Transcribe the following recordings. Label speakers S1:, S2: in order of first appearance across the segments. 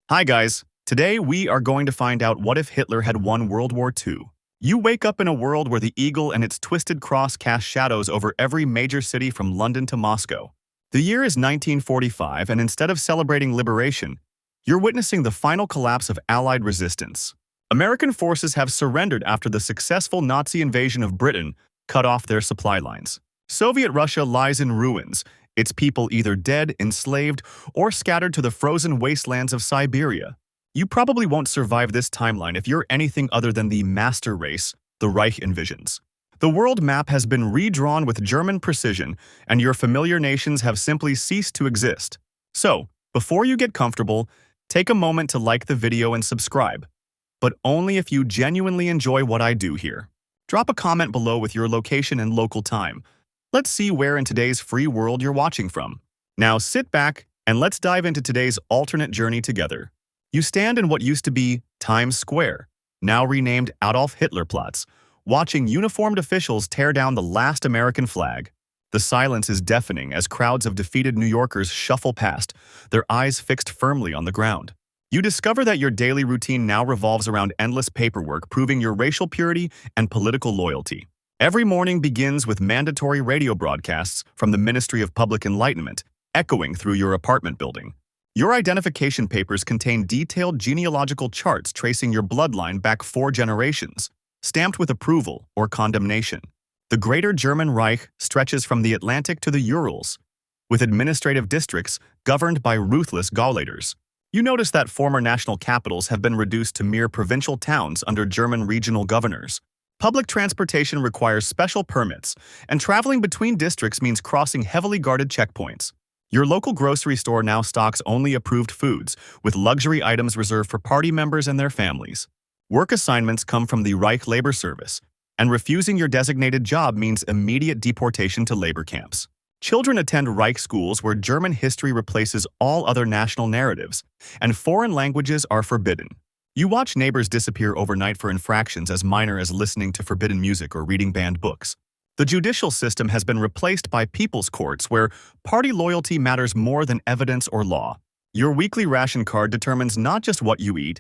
S1: Hi guys, today we are going to find out what if Hitler had won World War II. You wake up in a world where the eagle and its twisted cross cast shadows over every major city from London to Moscow. The year is 1945, and instead of celebrating liberation, you're witnessing the final collapse of Allied resistance. American forces have surrendered after the successful Nazi invasion of Britain cut off their supply lines. Soviet Russia lies in ruins, its people either dead, enslaved, or scattered to the frozen wastelands of Siberia. You probably won't survive this timeline if you're anything other than the master race the Reich envisions. The world map has been redrawn with German precision, and your familiar nations have simply ceased to exist. So, before you get comfortable, take a moment to like the video and subscribe. But only if you genuinely enjoy what I do here. Drop a comment below with your location and local time. Let's see where in today's free world you're watching from. Now sit back and let's dive into today's alternate journey together. You stand in what used to be Times Square, now renamed Adolf Hitler Platz, watching uniformed officials tear down the last American flag. The silence is deafening as crowds of defeated New Yorkers shuffle past, their eyes fixed firmly on the ground. You discover that your daily routine now revolves around endless paperwork proving your racial purity and political loyalty. Every morning begins with mandatory radio broadcasts from the Ministry of Public Enlightenment, echoing through your apartment building. Your identification papers contain detailed genealogical charts tracing your bloodline back 4 generations, stamped with approval or condemnation. The Greater German Reich stretches from the Atlantic to the Urals, with administrative districts governed by ruthless Gauleiters. You notice that former national capitals have been reduced to mere provincial towns under German regional governors. Public transportation requires special permits, and traveling between districts means crossing heavily guarded checkpoints. Your local grocery store now stocks only approved foods, with luxury items reserved for party members and their families. Work assignments come from the Reich Labor Service, and refusing your designated job means immediate deportation to labor camps. Children attend Reich schools where German history replaces all other national narratives, and foreign languages are forbidden. You watch neighbors disappear overnight for infractions as minor as listening to forbidden music or reading banned books. The judicial system has been replaced by people's courts where party loyalty matters more than evidence or law. Your weekly ration card determines not just what you eat,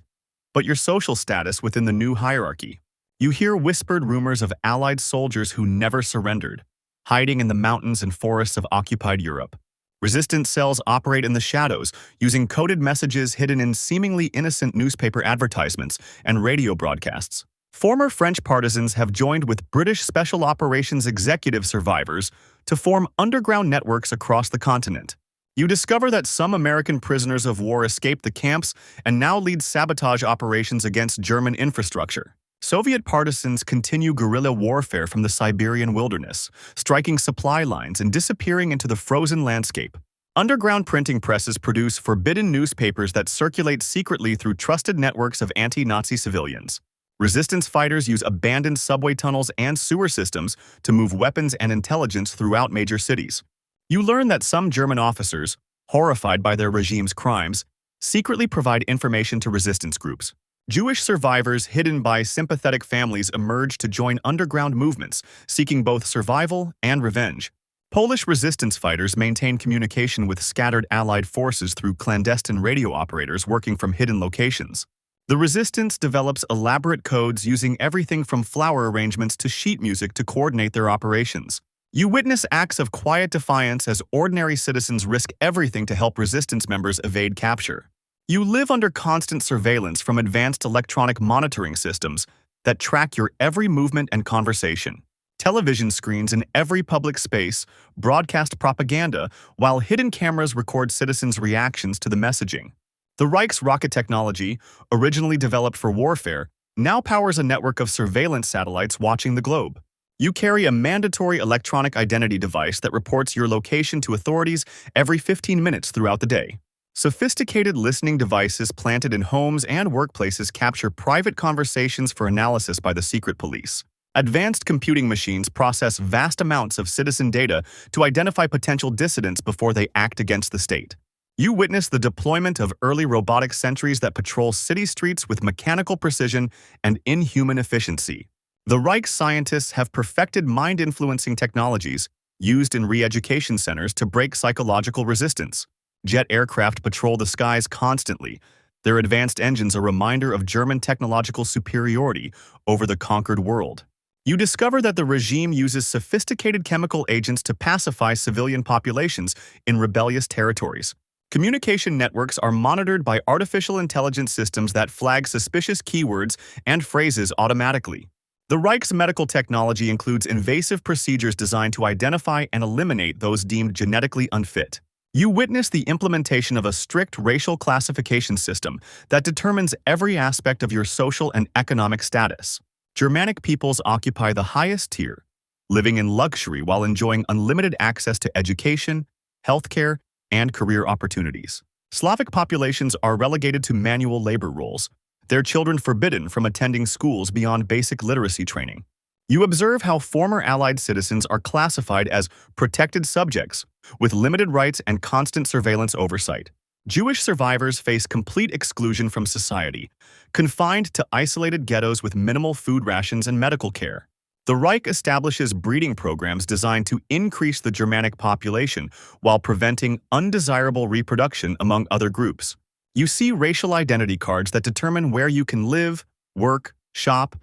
S1: but your social status within the new hierarchy. You hear whispered rumors of Allied soldiers who never surrendered, hiding in the mountains and forests of occupied Europe. Resistance cells operate in the shadows, using coded messages hidden in seemingly innocent newspaper advertisements and radio broadcasts. Former French partisans have joined with British Special Operations executive survivors to form underground networks across the continent. You discover that some American prisoners of war escaped the camps and now lead sabotage operations against German infrastructure. Soviet partisans continue guerrilla warfare from the Siberian wilderness, striking supply lines and disappearing into the frozen landscape. Underground printing presses produce forbidden newspapers that circulate secretly through trusted networks of anti-Nazi civilians. Resistance fighters use abandoned subway tunnels and sewer systems to move weapons and intelligence throughout major cities. You learn that some German officers, horrified by their regime's crimes, secretly provide information to resistance groups. Jewish survivors hidden by sympathetic families emerge to join underground movements, seeking both survival and revenge. Polish resistance fighters maintain communication with scattered Allied forces through clandestine radio operators working from hidden locations. The resistance develops elaborate codes using everything from flower arrangements to sheet music to coordinate their operations. You witness acts of quiet defiance as ordinary citizens risk everything to help resistance members evade capture. You live under constant surveillance from advanced electronic monitoring systems that track your every movement and conversation. Television screens in every public space broadcast propaganda, while hidden cameras record citizens' reactions to the messaging. The Reich's rocket technology, originally developed for warfare, now powers a network of surveillance satellites watching the globe. You carry a mandatory electronic identity device that reports your location to authorities every 15 minutes throughout the day. Sophisticated listening devices planted in homes and workplaces capture private conversations for analysis by the secret police. Advanced computing machines process vast amounts of citizen data to identify potential dissidents before they act against the state. You witness the deployment of early robotic sentries that patrol city streets with mechanical precision and inhuman efficiency. The Reich scientists have perfected mind-influencing technologies used in re-education centers to break psychological resistance. Jet aircraft patrol the skies constantly, Their advanced engines a reminder of German technological superiority over the conquered world. You discover that the regime uses sophisticated chemical agents to pacify civilian populations in rebellious territories. Communication networks are monitored by artificial intelligence systems that flag suspicious keywords and phrases automatically. The Reich's medical technology includes invasive procedures designed to identify and eliminate those deemed genetically unfit. You witness the implementation of a strict racial classification system that determines every aspect of your social and economic status. Germanic peoples occupy the highest tier, living in luxury while enjoying unlimited access to education, healthcare, and career opportunities. Slavic populations are relegated to manual labor roles, their children forbidden from attending schools beyond basic literacy training. You observe how former Allied citizens are classified as protected subjects, with limited rights and constant surveillance oversight. Jewish survivors face complete exclusion from society, confined to isolated ghettos with minimal food rations and medical care. The Reich establishes breeding programs designed to increase the Germanic population while preventing undesirable reproduction among other groups. You see racial identity cards that determine where you can live, work, shop,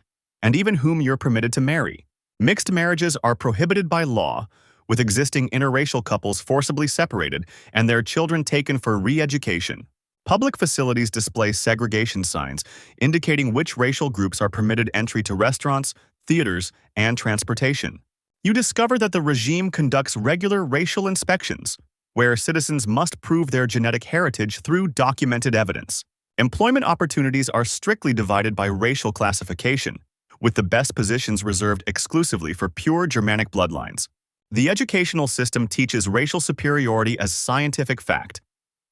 S1: and even whom you're permitted to marry. Mixed marriages are prohibited by law, with existing interracial couples forcibly separated and their children taken for re-education. Public facilities display segregation signs indicating which racial groups are permitted entry to restaurants, theaters, and transportation. You discover that the regime conducts regular racial inspections, where citizens must prove their genetic heritage through documented evidence. Employment opportunities are strictly divided by racial classification, with the best positions reserved exclusively for pure Germanic bloodlines. The educational system teaches racial superiority as scientific fact,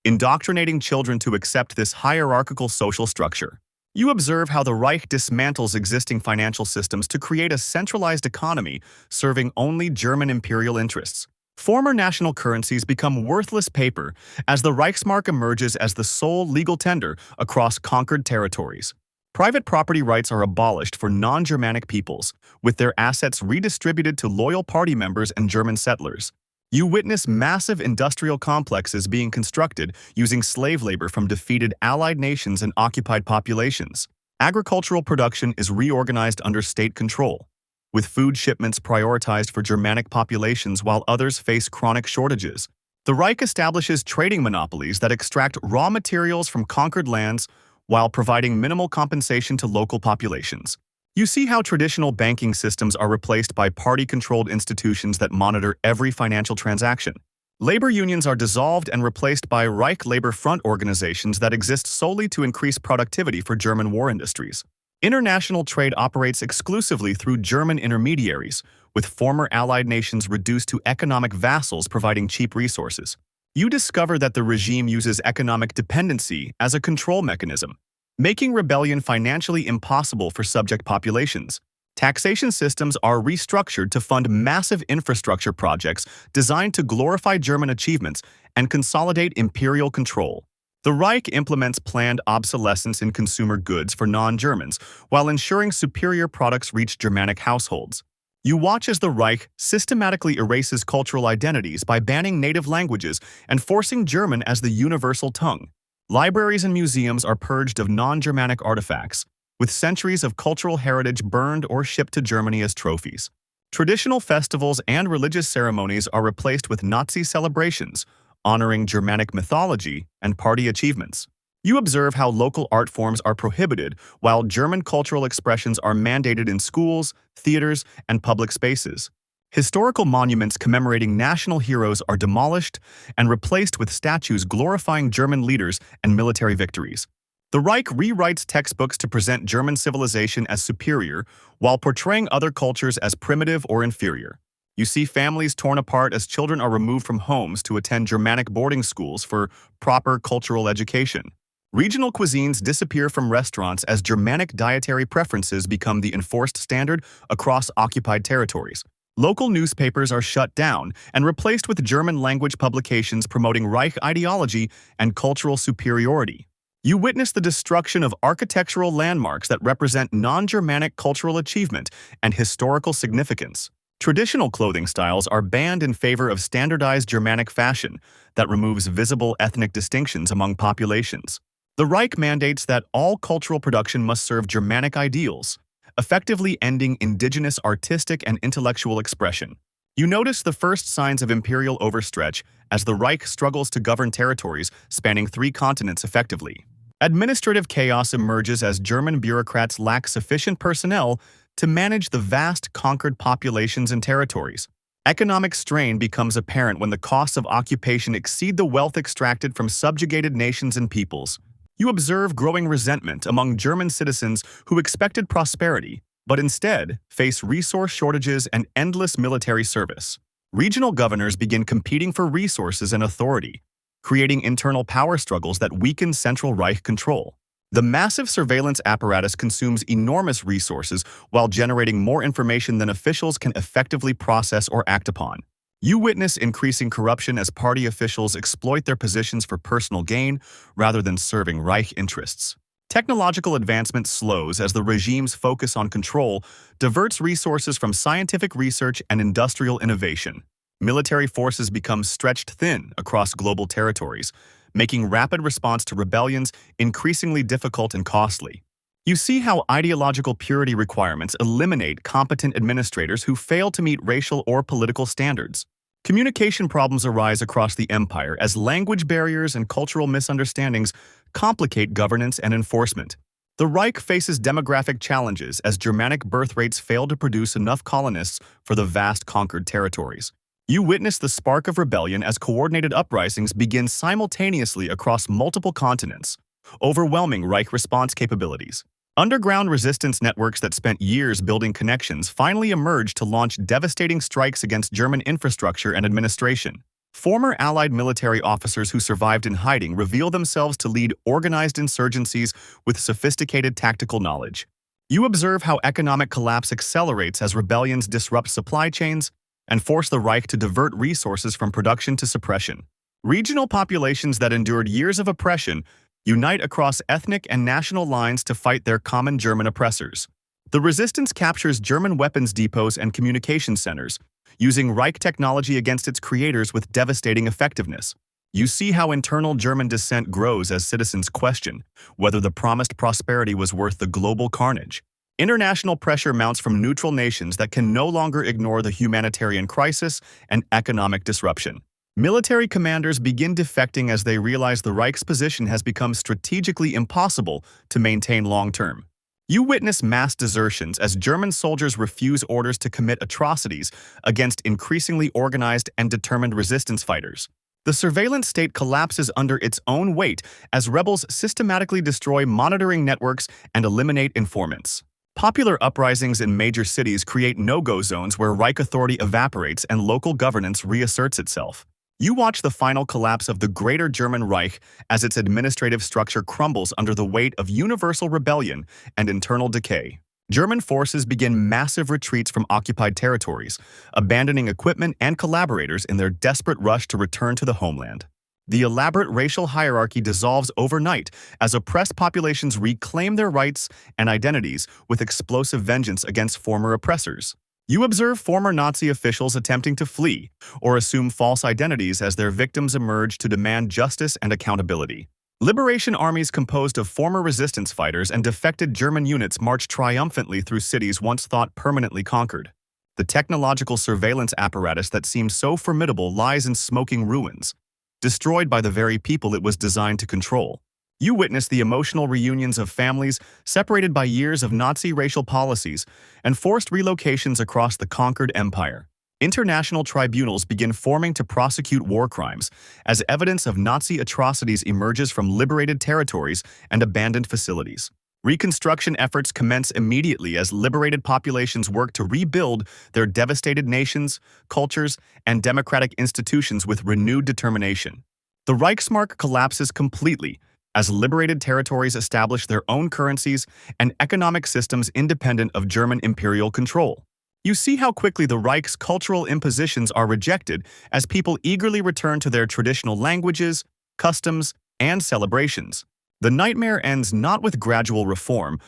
S1: indoctrinating children to accept this hierarchical social structure. You observe how the Reich dismantles existing financial systems to create a centralized economy serving only German imperial interests. Former national currencies become worthless paper as the Reichsmark emerges as the sole legal tender across conquered territories. Private property rights are abolished for non-Germanic peoples, with their assets redistributed to loyal party members and German settlers. You witness massive industrial complexes being constructed using slave labor from defeated Allied nations and occupied populations. Agricultural production is reorganized under state control, with food shipments prioritized for Germanic populations while others face chronic shortages. The Reich establishes trading monopolies that extract raw materials from conquered lands while providing minimal compensation to local populations. You see how traditional banking systems are replaced by party-controlled institutions that monitor every financial transaction. Labor unions are dissolved and replaced by Reich Labor Front organizations that exist solely to increase productivity for German war industries. International trade operates exclusively through German intermediaries, with former Allied nations reduced to economic vassals providing cheap resources. You discover that the regime uses economic dependency as a control mechanism, making rebellion financially impossible for subject populations. Taxation systems are restructured to fund massive infrastructure projects designed to glorify German achievements and consolidate imperial control. The Reich implements planned obsolescence in consumer goods for non-Germans while ensuring superior products reach Germanic households. You watch as the Reich systematically erases cultural identities by banning native languages and forcing German as the universal tongue. Libraries and museums are purged of non-Germanic artifacts, with centuries of cultural heritage burned or shipped to Germany as trophies. Traditional festivals and religious ceremonies are replaced with Nazi celebrations, honoring Germanic mythology and party achievements. You observe how local art forms are prohibited while German cultural expressions are mandated in schools, theaters, and public spaces. Historical monuments commemorating national heroes are demolished and replaced with statues glorifying German leaders and military victories. The Reich rewrites textbooks to present German civilization as superior while portraying other cultures as primitive or inferior. You see families torn apart as children are removed from homes to attend Germanic boarding schools for proper cultural education. Regional cuisines disappear from restaurants as Germanic dietary preferences become the enforced standard across occupied territories. Local newspapers are shut down and replaced with German-language publications promoting Reich ideology and cultural superiority. You witness the destruction of architectural landmarks that represent non-Germanic cultural achievement and historical significance. Traditional clothing styles are banned in favor of standardized Germanic fashion that removes visible ethnic distinctions among populations. The Reich mandates that all cultural production must serve Germanic ideals, effectively ending indigenous artistic and intellectual expression. You notice the first signs of imperial overstretch as the Reich struggles to govern territories spanning 3 continents effectively. Administrative chaos emerges as German bureaucrats lack sufficient personnel to manage the vast conquered populations and territories. Economic strain becomes apparent when the costs of occupation exceed the wealth extracted from subjugated nations and peoples. You observe growing resentment among German citizens who expected prosperity, but instead face resource shortages and endless military service. Regional governors begin competing for resources and authority, creating internal power struggles that weaken Central Reich control. The massive surveillance apparatus consumes enormous resources while generating more information than officials can effectively process or act upon. You witness increasing corruption as party officials exploit their positions for personal gain rather than serving Reich interests. Technological advancement slows as the regime's focus on control diverts resources from scientific research and industrial innovation. Military forces become stretched thin across global territories, making rapid response to rebellions increasingly difficult and costly. You see how ideological purity requirements eliminate competent administrators who fail to meet racial or political standards. Communication problems arise across the empire as language barriers and cultural misunderstandings complicate governance and enforcement. The Reich faces demographic challenges as Germanic birth rates fail to produce enough colonists for the vast conquered territories. You witness the spark of rebellion as coordinated uprisings begin simultaneously across multiple continents, overwhelming Reich response capabilities. Underground resistance networks that spent years building connections finally emerged to launch devastating strikes against German infrastructure and administration. Former Allied military officers who survived in hiding reveal themselves to lead organized insurgencies with sophisticated tactical knowledge. You observe how economic collapse accelerates as rebellions disrupt supply chains and force the Reich to divert resources from production to suppression. Regional populations that endured years of oppression unite across ethnic and national lines to fight their common German oppressors. The resistance captures German weapons depots and communication centers, using Reich technology against its creators with devastating effectiveness. You see how internal German dissent grows as citizens question whether the promised prosperity was worth the global carnage. International pressure mounts from neutral nations that can no longer ignore the humanitarian crisis and economic disruption. Military commanders begin defecting as they realize the Reich's position has become strategically impossible to maintain long-term. You witness mass desertions as German soldiers refuse orders to commit atrocities against increasingly organized and determined resistance fighters. The surveillance state collapses under its own weight as rebels systematically destroy monitoring networks and eliminate informants. Popular uprisings in major cities create no-go zones where Reich authority evaporates and local governance reasserts itself. You watch the final collapse of the Greater German Reich as its administrative structure crumbles under the weight of universal rebellion and internal decay. German forces begin massive retreats from occupied territories, abandoning equipment and collaborators in their desperate rush to return to the homeland. The elaborate racial hierarchy dissolves overnight as oppressed populations reclaim their rights and identities with explosive vengeance against former oppressors. You observe former Nazi officials attempting to flee or assume false identities as their victims emerge to demand justice and accountability. Liberation armies composed of former resistance fighters and defected German units march triumphantly through cities once thought permanently conquered. The technological surveillance apparatus that seemed so formidable lies in smoking ruins, destroyed by the very people it was designed to control. You witness the emotional reunions of families separated by years of Nazi racial policies and forced relocations across the conquered empire. International tribunals begin forming to prosecute war crimes as evidence of Nazi atrocities emerges from liberated territories and abandoned facilities. Reconstruction efforts commence immediately as liberated populations work to rebuild their devastated nations, cultures, and democratic institutions with renewed determination. The Reichsmark collapses completely as liberated territories establish their own currencies and economic systems independent of German imperial control. You see how quickly the Reich's cultural impositions are rejected as people eagerly return to their traditional languages, customs, and celebrations. The nightmare ends not with gradual reform,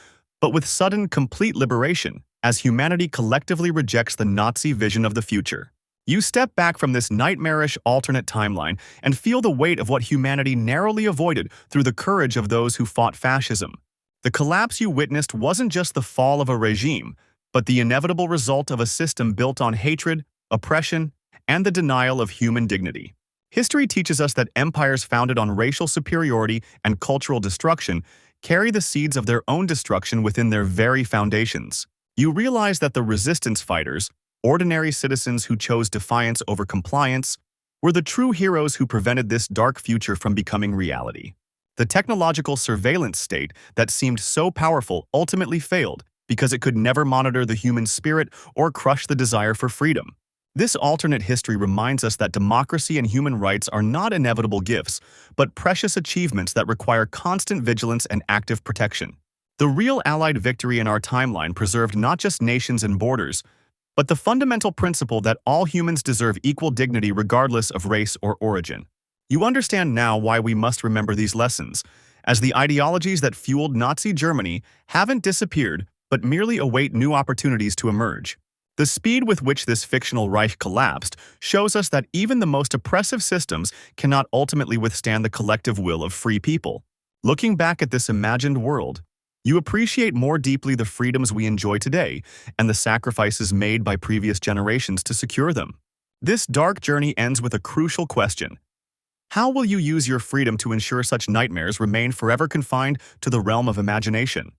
S1: but with sudden, complete liberation, as humanity collectively rejects the Nazi vision of the future. You step back from this nightmarish alternate timeline and feel the weight of what humanity narrowly avoided through the courage of those who fought fascism. The collapse you witnessed wasn't just the fall of a regime, but the inevitable result of a system built on hatred, oppression, and the denial of human dignity. History teaches us that empires founded on racial superiority and cultural destruction carry the seeds of their own destruction within their very foundations. You realize that the resistance fighters, ordinary citizens who chose defiance over compliance, were the true heroes who prevented this dark future from becoming reality. The technological surveillance state that seemed so powerful ultimately failed because it could never monitor the human spirit or crush the desire for freedom. This alternate history reminds us that democracy and human rights are not inevitable gifts, but precious achievements that require constant vigilance and active protection. The real Allied victory in our timeline preserved not just nations and borders, but the fundamental principle that all humans deserve equal dignity regardless of race or origin. You understand now why we must remember these lessons, as the ideologies that fueled Nazi Germany haven't disappeared but merely await new opportunities to emerge. The speed with which this fictional Reich collapsed shows us that even the most oppressive systems cannot ultimately withstand the collective will of free people. Looking back at this imagined world, you appreciate more deeply the freedoms we enjoy today and the sacrifices made by previous generations to secure them. This dark journey ends with a crucial question. How will you use your freedom to ensure such nightmares remain forever confined to the realm of imagination?